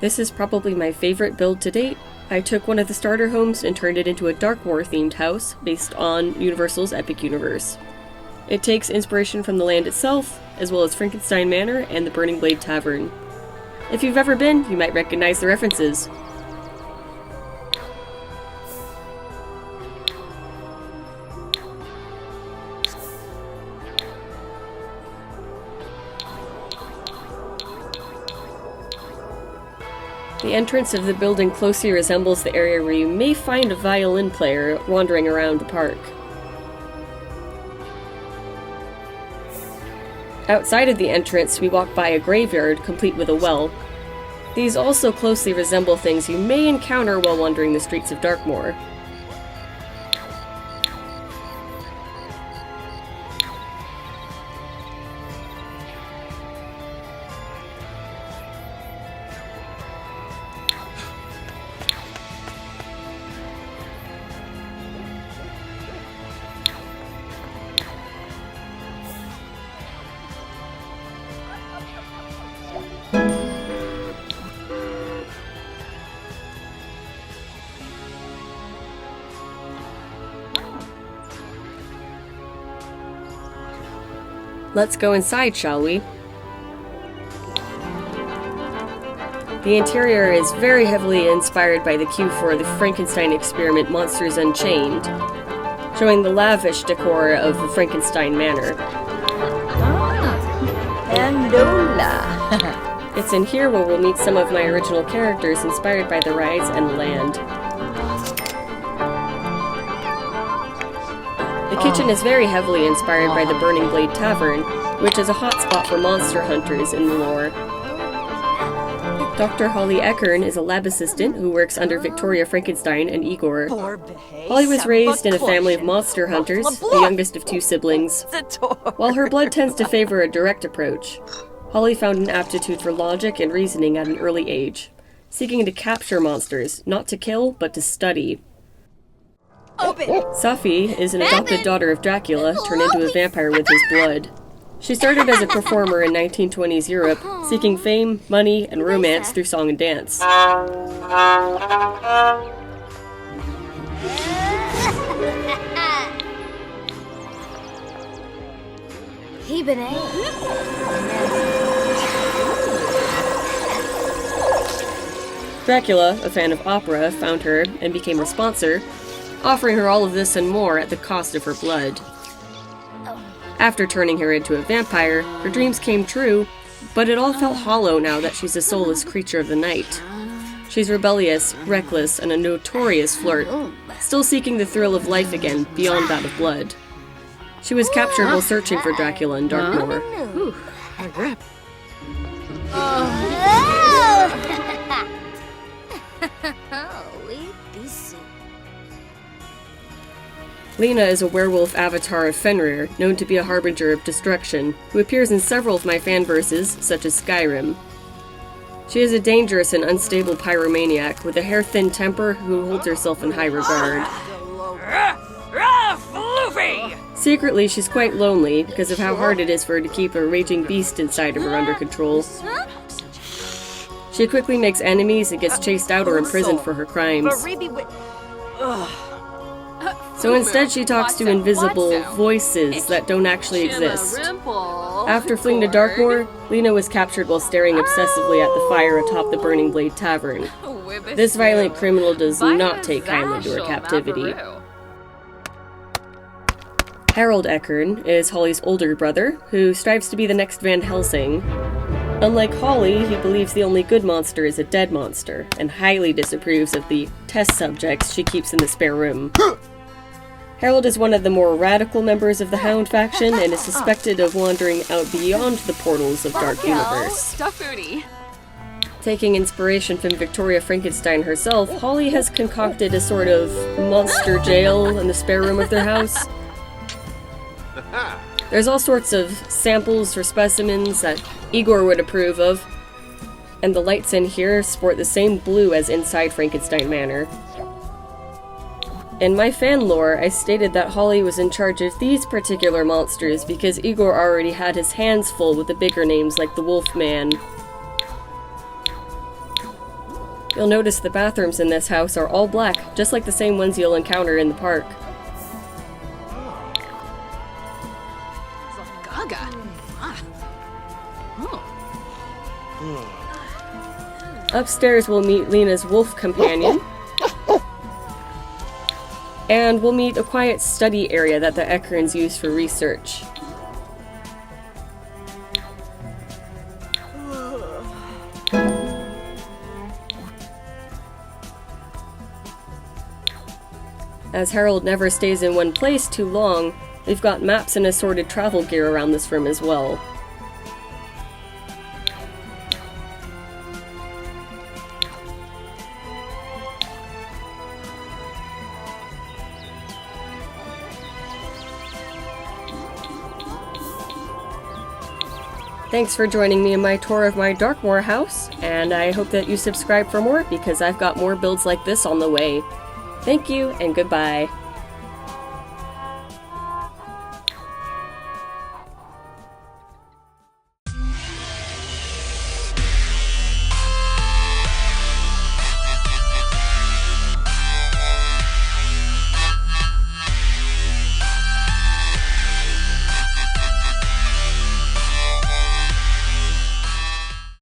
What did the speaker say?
This is probably my favorite build to date. I took one of the starter homes and turned it into a Darkmoor themed house based on Universal's Epic Universe. It takes inspiration from the land itself, as well as Frankenstein Manor and the Burning Blade Tavern. If you've ever been, you might recognize the references. The entrance of the building closely resembles the area where you may find a violin player wandering around the park. Outside of the entrance, we walk by a graveyard complete with a well. These also closely resemble things you may encounter while wandering the streets of Darkmoor. Let's go inside, shall we? The interior is very heavily inspired by the cue for the Frankenstein experiment Monsters Unchained, showing the lavish decor of the Frankenstein Manor. Andola. It's in here where we'll meet some of my original characters inspired by the rides and the land. The kitchen is very heavily inspired by the Burning Blade Tavern, which is a hotspot for monster hunters in the lore. Dr. Holly Eckern is a lab assistant who works under Victoria Frankenstein and Igor. Holly was raised in a family of monster hunters, the youngest of two siblings. While her blood tends to favor a direct approach, Holly found an aptitude for logic and reasoning at an early age, seeking to capture monsters, not to kill, but to study. Safi is an adopted daughter of Dracula, turned into a vampire with his blood. She started as a performer in 1920s Europe, seeking fame, money, and romance through song and dance. Dracula, a fan of opera, found her and became her sponsor, offering her all of this and more at the cost of her blood. After turning her into a vampire, her dreams came true, but it all felt hollow now that she's a soulless creature of the night. She's rebellious, reckless, and a notorious flirt, still seeking the thrill of life again, beyond that of blood. She was captured while searching for Dracula in Darkmoor. Lena is a werewolf avatar of Fenrir, known to be a harbinger of destruction, who appears in several of my fanverses, such as Skyrim. She is a dangerous and unstable pyromaniac with a hair-thin temper who holds herself in high regard. Secretly, she's quite lonely because of how hard it is for her to keep a raging beast inside of her under control. She quickly makes enemies and gets chased out or imprisoned for her crimes. So instead she talks to invisible voices that don't actually exist. After fleeing to Darkmoor, Lena was captured while staring obsessively at the fire atop the Burning Blade Tavern. This violent criminal does not take kindly to her captivity. Harold Eckern is Holly's older brother, who strives to be the next Van Helsing. Unlike Holly, he believes the only good monster is a dead monster, and highly disapproves of the test subjects she keeps in the spare room. Harold is one of the more radical members of the Hound faction and is suspected of wandering out beyond the portals of Dark Universe. Taking inspiration from Victoria Frankenstein herself, Holly has concocted a sort of monster jail in the spare room of their house. There's all sorts of samples or specimens that Igor would approve of, and the lights in here sport the same blue as inside Frankenstein Manor. In my fan lore, I stated that Holly was in charge of these particular monsters because Igor already had his hands full with the bigger names like the Wolfman. You'll notice the bathrooms in this house are all black, just like the same ones you'll encounter in the park. Upstairs we'll meet Lena's wolf companion. And we'll meet a quiet study area that the Ekerns use for research. As Harold never stays in one place too long, we've got maps and assorted travel gear around this room as well. Thanks for joining me in my tour of my Darkmoor house, and I hope that you subscribe for more because I've got more builds like this on the way. Thank you, and goodbye.